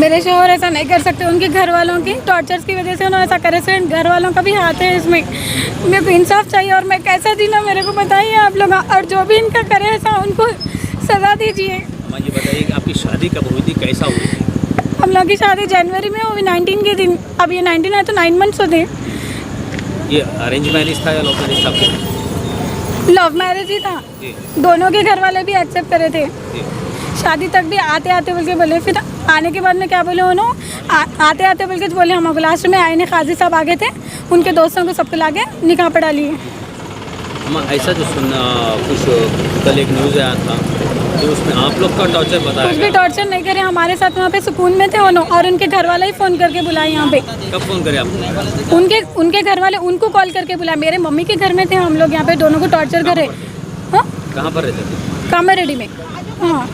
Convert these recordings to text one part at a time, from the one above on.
मेरे शोहर ऐसा नहीं कर सकते, उनके घर वालों की टॉर्चर्स की वजह से उन्होंने ऐसा करे। से घर वालों का भी हाथ है इसमें। मेरे को इंसाफ चाहिए और मैं कैसा जीना मेरे को बताइए आप लोग, और जो भी इनका करे ऐसा उनको सज़ा दीजिए। ये बताइए कि आपकी शादी कब हुई थी, कैसा हुई थी? हम लोग की शादी जनवरी में हुई 19 के दिन। अब ये 19 है तो 9 मंथ्स होते। ये अरेंज मैरिज था या लव मैरिज था? लव मैरिज ही था। जी। दोनों के घर वाले भी एक्सेप्ट करे थे। जी। शादी तक भी आते आते बोल के बोले, फिर आने के बाद में क्या बोले उन्होंने, आते आते बोल के बोले हम लास्ट में आए ने काजी साहब आगे थे, उनके दोस्तों को सबको लाके निकाह पढ़ा लिए। ऐसा जो सुनना कुछ कल एक न्यूज़ आया था तो उसमें आप लोग का टॉर्चर बताया कुछ भी टॉर्चर नहीं करे, हमारे साथ वहाँ पे सुकून में थे उन्होंने, और उनके घर वाला ही फ़ोन करके बुलाए यहाँ पे। कब फ़ोन करे आपको? उनके घर वाले उनको कॉल करके बुलाए। मेरे मम्मी के घर में थे हम लोग, यहाँ पे दोनों को टॉर्चर करे। हाँ, कहाँ पर रहते थे? कामारेड्डी में। हाँ,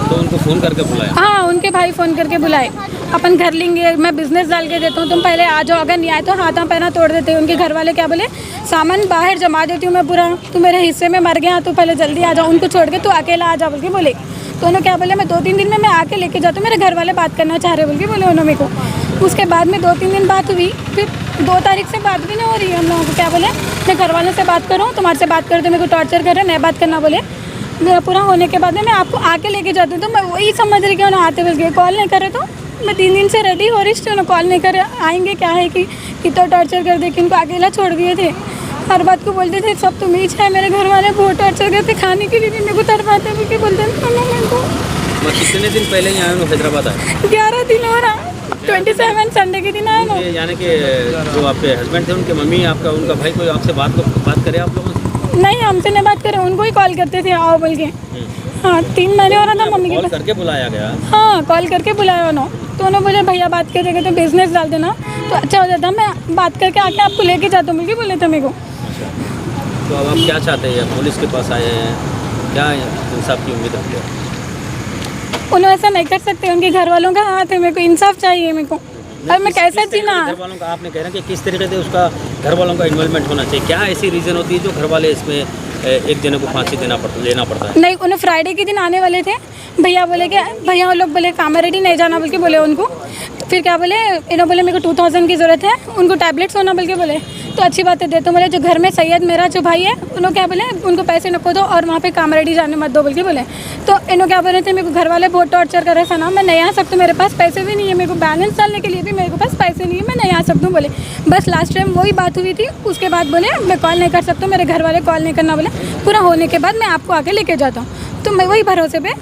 तो उनको फ़ोन करके बुलाया? हाँ, उनके भाई फ़ोन करके बुलाए, अपन घर लेंगे, मैं बिज़नेस डाल के देता हूँ, तुम पहले आ जाओ, अगर नहीं आए तो हाथा पैना तोड़ देते हैं। उनके घर वाले क्या बोले, सामान बाहर जमा देती हूँ मैं पूरा, तू मेरे हिस्से में मर गया, तू पहले जल्दी आ जाओ, उनको छोड़ के तू अकेला आ जा बोल के बोले। तो उन्होंने क्या बोले, मैं 2-3 दिन में मैं आके लेके जाता हूँ, मेरे घर वाले बात करना चाह रहे बोल के बोले उन्होंने मेरे को। उसके बाद में 2-3 दिन बात हुई, फिर 2 तारीख से बात भी नहीं हो रही है हम लोगों को। क्या बोले, मैं घर वालों से बात करूँ, तुम्हारे से बात करते, मेरे को टॉर्चर कर रहे, नहीं बात करना बोले। मेरा पूरा होने के बाद में मैं आपको आके लेके जाती हूँ, तो मैं वही समझ रही कि उन्होंने आते बोल के कॉल नहीं करे, तो मैं 3 दिन से रेडी हो रही थी, उन्होंने कॉल नहीं करे। आएंगे क्या है कि कितना टॉर्चर कर दे कि उनको अकेला छोड़ दिए थे, हर बात को बोलते थे सब तुम ही है। मेरे घर वाले बहुत टॉर्चर करते, खाने के लिए भी मेरे को तड़पाते बोल के बोलते थे मेरे को। मैं कितने दिन पहले ही आया हूँ हैदराबाद आया? 11 दिन हो रहा, 27 संडे के दिन आया ना। यानी कि जो आपके हस्बैंड थे उनके मम्मी आपका उनका भाई कोई आपसे बात करे आप लोगों से? नहीं, हमसे नहीं बात करे, उनको ही कॉल करते थे आओ बोल के। हाँ, 3 महीने हो रहा था मम्मी के कॉल पास। करके बुलाया गया? हाँ, कॉल करके बुलाया उन्होंने, तो उन्होंने बोले भैया बात करेंगे तो बिजनेस डाल देना तो अच्छा हो जाता, मैं बात करके आके आपको लेके जाता हूँ बोल के बोले थे मेरे को। तो अब आप क्या चाहते हैं? पुलिस के पास आए हैं, क्या इंसाफ की उम्मीद रखते हैं? उन्होंने ऐसा नहीं कर सकते, उनके घर वालों का हाथ है, मेरे को इंसाफ चाहिए मेरे को। अब मैं कैसे जीना? घर वालों का आपने कह रहे हैं कि किस तरीके से उसका घर वालों का इन्वॉल्वमेंट होना चाहिए, क्या ऐसी रीज़न होती है जो घर वाले इसमें एक जने को फांसी लेना पड़ता है? नहीं, उन्हें फ्राइडे के दिन आने वाले थे, भैया बोले कि भैया वो लोग बोले कामारेड्डी नहीं जाना बोल के बोले उनको। फिर क्या बोले, इन्होंने बोले मेरे को 2000 की ज़रूरत है, उनको टैबलेट्स होना बोल के बोले। तो अच्छी बात है देते, बोले जो घर में सैयद मेरा जो भाई है उन्होंने क्या बोले उनको पैसे नको दो और वहाँ पे कामारेड्डी जाने मत दो बोल के बोले। तो इन्होंने क्या बोले थे, मेरे को घर वाले बहुत टॉर्चर कर रहे थे ना, मैं नहीं आ सकती, मेरे पास पैसे भी नहीं है, मेरे को बैलेंस डालने के लिए भी मेरे को पास पैसे नहीं है, मैं नहीं आ सकती हूँ बोले। बस लास्ट टाइम वही बात हुई थी, उसके बाद बोले मैं कॉल नहीं कर सकता, मेरे घर वाले कॉल नहीं करना बोले, पूरा होने के बाद मैं आपको आके लेके जाता हूँ। तो मैं वही भरोसे पे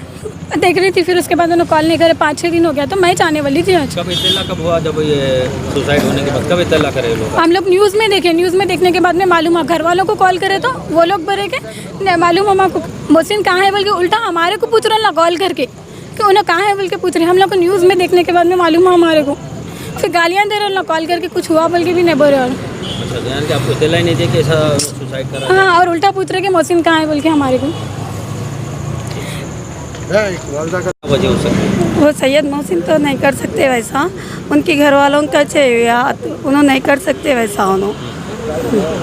देख रही थी, फिर उसके बाद उन्होंने कॉल नहीं करे, 5-6 दिन हो गया, तो मैं जाने वाली थी आज। कब इत्तला कब हुआ जब ये सुसाइड होने के बाद? कब इत्तला करे लोग? हम लोग न्यूज़ में देखे, न्यूज़ में देखने के बाद में मालूम हुआ, घर वालों को कॉल करे तो वो लोग बोले कि नहीं मालूम मामा को मोहसिन कहाँ है बोल के, उल्टा हमारे को पूछ रहे ना कॉल करके कि उन्हें कहाँ है बोल के पूछ रहे। हम लोग को न्यूज़ में देखने के बाद में मालूम हुआ हमारे को, फिर गालियाँ दे रहे ना कॉल करके, कुछ हुआ बोल के भी नहीं बोल रहे। अच्छा, यानी कि आपको इत्तला ही नहीं दिया कि ऐसा सुसाइड करा? हाँ, और उल्टा पूछ रहे कि मोहसिन कहाँ है बोल के हमारे को। वजह हो सकती है? वो सैयद मोहसिन तो नहीं कर सकते वैसा, उनके घर वालों का चाहिए, उन्होंने नहीं कर सकते वैसा उन्होंने।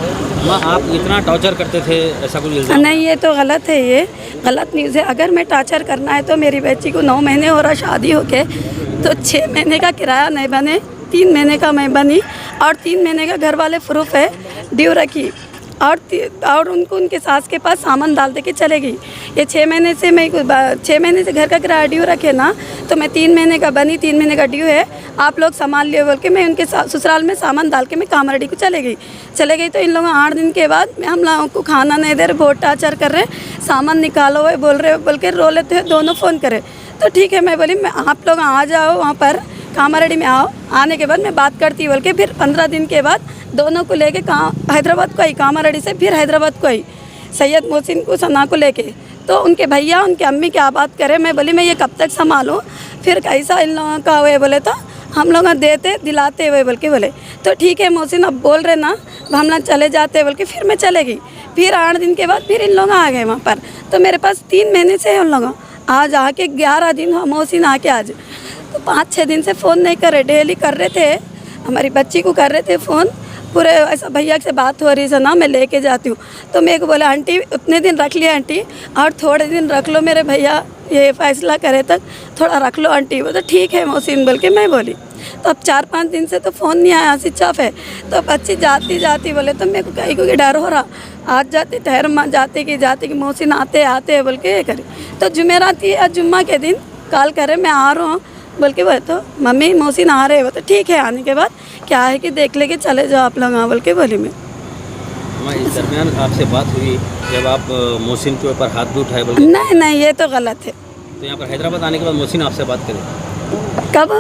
आप इतना टॉर्चर करते थे ऐसा कुछ इल्ज़ाम? नहीं, ये तो गलत है, ये गलत न्यूज़ है। अगर मैं टॉर्चर करना है तो मेरी बच्ची को 9 महीने हो रहा शादी होके, तो 6 महीने का किराया नहीं बने, 3 महीने का मैं बनी, और 3 महीने का घर वाले प्रूफ है ड्यू रखी, और उनको उनके सास के पास सामान डाल दे के चले गई। ये 6 महीने से मैं 6 महीने से घर का किराया ड्यू रखे ना, तो मैं 3 महीने का बनी, 3 महीने का ड्यू है, आप लोग संभाल लिए बोल के मैं उनके ससुराल में सामान डाल के मैं कामारेड्डी को चले गई। तो इन लोगों 8 दिन के बाद हम लोगों को खाना नहीं दे रहे, बहुत टार्चर कर रहे, सामान निकालो हुए बोल रहे बोल के रो लेते हैं, दोनों फ़ोन करे। तो ठीक है, मैं बोली मैं आप लोग आ जाओ वहाँ पर कामारेड्डी में आओ, आने के बाद मैं बात करती बोल के फिर 15 दिन के बाद दोनों को लेके हैदराबाद को आई, कामारेड्डी से फिर हैदराबाद को आई, सैयद मोहसिन को सना को लेके। तो उनके भैया उनके अम्मी क्या बात करें, मैं बोली मैं ये कब तक संभालूँ, फिर कैसा इन लोगों का हुए बोले, तो हम लोग देते दिलाते हुए बोल के बोले। तो ठीक है मोहसिन अब बोल रहे ना, हम लोग चले जाते बोल के फिर मैं चले गई। फिर 8 दिन के बाद फिर इन लोग आ गए वहाँ पर, तो मेरे पास 3 महीने से उन लोग आज आके 11 दिन हुआ मोहसिन आके आज, तो 5-6 दिन से फ़ोन नहीं कर रहे, डेली कर रहे थे, हमारी बच्ची को कर रहे थे फ़ोन, पूरे ऐसा भैया से बात हो रही है ना, मैं लेके जाती हूँ। तो मेरे को बोला आंटी उतने दिन रख लिया आंटी, और थोड़े दिन रख लो मेरे भैया, ये फैसला करे तक थोड़ा रख लो आंटी। वो तो ठीक है मोहसिन बोल के मैं बोली। तो अब 4-5 दिन से तो फ़ोन नहीं आया, स्विच ऑफ है। तो बच्ची जाती जाती बोले तो मेरे को कहीं को डर हो रहा, आज जाती ठहर माँ जाते कि मोहसिन आते आते बोल के ये करे। तो जुमेरात थी, आज जुम्मा के दिन कॉल करे मैं आ रहा हूँ बोल के बोले तो मम्मी मोहसिन आ रहे। वो तो ठीक है, आने के बाद क्या है कि देख लेके चले जाओ आप लोग बोल के बोली मैं। इस दरमियान आपसे बात हुई जब आप मोहसिन के ऊपर हाथ भी उठाए बोल नहीं ये तो गलत है। तो यहाँ पर हैदराबाद आने के बाद मोहसिन आपसे बात करे? कब?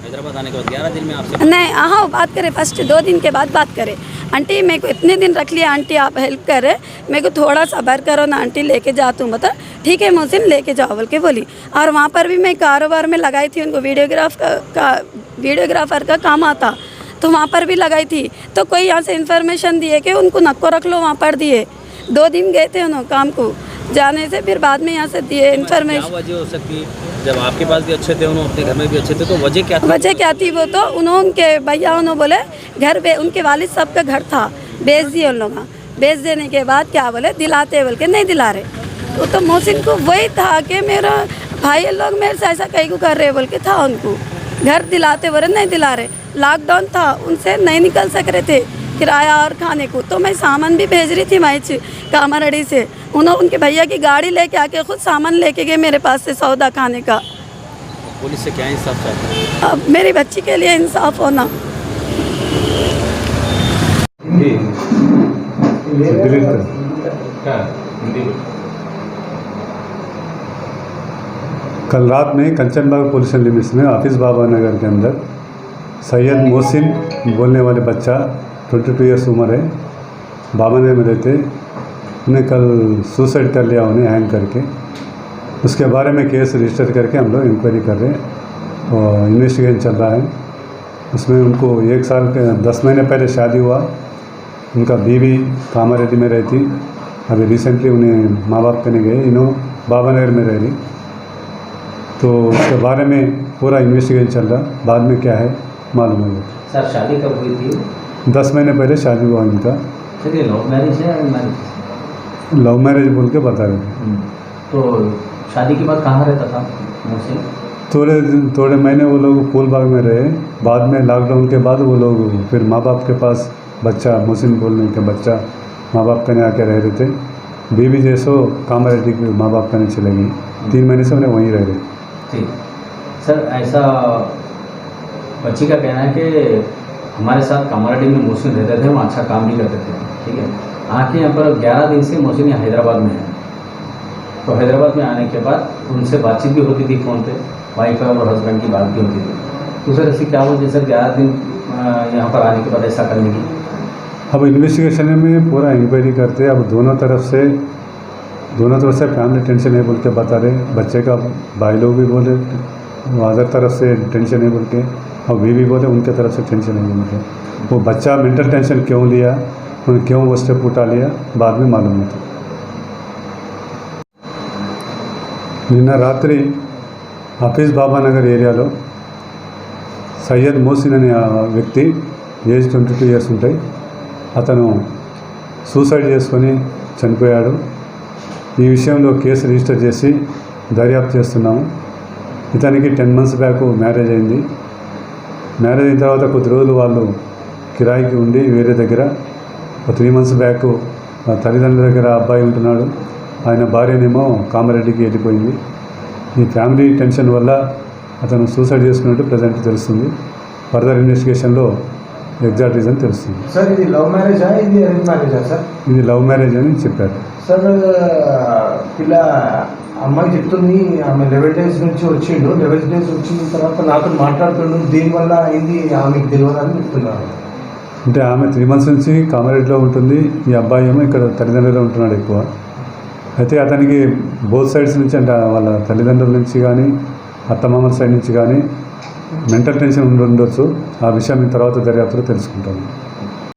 हैदराबाद आने के बाद 11 दिन में आपसे नहीं हाँ बात करे, फर्स्ट 2 दिन के बाद बात करे। आंटी मेरे को इतने दिन रख लिया, आंटी आप हेल्प करे, मेरे को थोड़ा सब्र करो ना आंटी, लेके जा तुम। बता ठीक है मोहसिन लेके जाओ बोल के बोली। और वहाँ पर भी मैं कारोबार में लगाई थी, उनको वीडियोग्राफर का काम आता, तो वहाँ पर भी लगाई थी। तो कोई यहाँ से इन्फॉर्मेशन दिए कि उनको नक्को रख लो, वहाँ पर दिए। 2 दिन गए थे उन्होंने काम को जाने से, फिर बाद में यहाँ से दिए इन्फॉर्मेशन। क्या वजह हो सकती जब आपके पास भी अच्छे थे, उन्होंने अपने घर में भी अच्छे थे, तो वजह क्या थी? वजह क्या थी? वो तो उन्होंने उनके भैया उन्होंने बोले घर पे उनके वालिद साहब का घर था, बेच दिए उन लोग। बेच देने के बाद क्या बोले दिलाते बोल के नहीं दिला रहे। तो मोहसिन को वही था कि मेरा भाई लोग मेरे से ऐसा कहीं को कर रहे बोल के था, उनको घर दिलाते बोले नहीं दिला रहे। लॉकडाउन था, उनसे नहीं निकल सक रहे थे किराया और खाने को। तो मैं सामान भी भेज रही थी माइच कामारेड्डी से, उन्होंने उनके भैया की गाड़ी लेके आके खुद सामान लेके गए मेरे पास से सौदा खाने का। पुलिस से क्या इंसाफ चाहते हैं? अब मेरी बच्ची के लिए इंसाफ होना। कल रात में कंचनबाग पुलिस लिमिट्स में हाफिज़ बाबा नगर के अंदर सैयद मोहसिन बोलने वाले बच्चा 22 ईयर्स उम्र है, बाबा नगर में रहते, उन्हें कल सुसाइड कर लिया उन्हें हैंग करके। उसके बारे में केस रजिस्टर करके हम लोग इंक्वायरी कर रहे हैं और इन्वेस्टिगेशन चल रहा है। उसमें उनको 1 साल के 10 महीने पहले शादी हुआ। उनका बीवी कामारेड्डी में रहती, अभी रिसेंटली उन्हें माँ बाप करने गए, इन्होंने बाबा नगर में रह रही। तो उसके बारे में पूरा इन्वेस्टिगेशन चल रहा, बाद में क्या है मालूम होगा। सर शादी कब हुई थी? 10 महीने पहले शादी हुआ इनका। चलिए लव मैरिज है या मैरिज? लव मैरिज बोल के बता रहे थे। तो शादी के बाद कहाँ रहता था मोहसिन? थोड़े महीने वो लोग फूलबाग में रहे, बाद में लॉकडाउन के बाद वो लोग फिर माँ बाप के पास बच्चा मोहसिन बोलने के बच्चा माँ बाप कने आके रह रहे थे। बीवी जैसो कामारेड्डी के माँ बाप कने चले गई, 3 महीने से उन्हें वहीं रह रहे। ठीक सर, ऐसा बच्ची का कहना है कि हमारे साथ कामारेड्डी में मोहसिन रहते थे, वहाँ अच्छा काम भी करते थे, ठीक है। आके यहाँ पर 11 दिन से मोहसिन यहाँ हैदराबाद में है। तो हैदराबाद में आने के बाद उनसे बातचीत भी होती थी फ़ोन पे, वाइफ और हस्बैंड की बात भी होती थी। तो सर ऐसी क्या वजह सर 11 दिन यहाँ पर आने के बाद ऐसा करने की? अब इन्वेस्टिगेशन में पूरा इंक्वायरी करते हैं। अब दोनों तरफ से फैमिली टेंशन है बोल के बता रहे। बच्चे का भाई लोग भी बोले अदर तरफ से टेंशन है बोल के, और बीवी बोले उनके तरफ से टेंशन है बोल के। वो बच्चा मेंटल टेंशन क्यों लिया, उन्हें क्यों वो स्टेप उठा लिया, बाद में मालूम होता। నిన్న రాత్రి హఫీజ్ బాబా నగర్ ఏరియాలో సయ్యద్ మోసిన్ అనే వ్యక్తి ఏజ్ 22 ఇయర్స్ ఉంటాయి, అతను సూసైడ్ చేసుకొని చనిపోయాడు. ఈ విషయంలో కేసు రిజిస్టర్ చేసి దర్యాప్తు చేస్తున్నాము. ఇతనికి 10 months బ్యాక్ మ్యారేజ్ అయింది. మ్యారేజ్ అయిన తర్వాత కొద్ది రోజులు వాళ్ళు కిరాయికి ఉండి వేరే దగ్గర 3 months బ్యాక్ తల్లిదండ్రుల దగ్గర అబ్బాయి ఉంటున్నాడు. ఆయన భార్యనేమో కామారెడ్డికి వెళ్ళిపోయింది. ఈ ఫ్యామిలీ టెన్షన్ వల్ల అతను సూసైడ్ చేసుకున్నట్టు ప్రజెంట్ తెలుస్తుంది. ఫర్దర్ ఇన్వెస్టిగేషన్లో ఎగ్జాక్ట్ రీజన్ తెలుస్తుంది. సార్ ఇది లవ్ మ్యారేజా, ఇది అరేంజ్ మ్యారేజా సార్? ఇది లవ్ మ్యారేజ్ అని చెప్పారు సార్. పిల్ల అమ్మాయి చెప్తుంది ఆమె 11 days నుంచి వచ్చిండు, 11 days వచ్చిన తర్వాత నాతో మాట్లాడుతుండు, దీనివల్ల అయింది ఆమెకు తెలియదు అని చెప్తున్నారు. అంటే ఆమె 3 months నుంచి కామారెడ్డిలో ఉంటుంది, ఈ అబ్బాయి ఏమో ఇక్కడ తల్లిదండ్రులు ఉంటున్నాడు ఎక్కువ. అయితే అతనికి బోత్ సైడ్స్ నుంచి, అంటే వాళ్ళ తల్లిదండ్రుల నుంచి కానీ అత్తమామల సైడ్ నుంచి కానీ మెంటల్ టెన్షన్ ఉండొచ్చు. ఆ విషయం తర్వాత దర్యాప్తులో తెలుసుకుంటాము.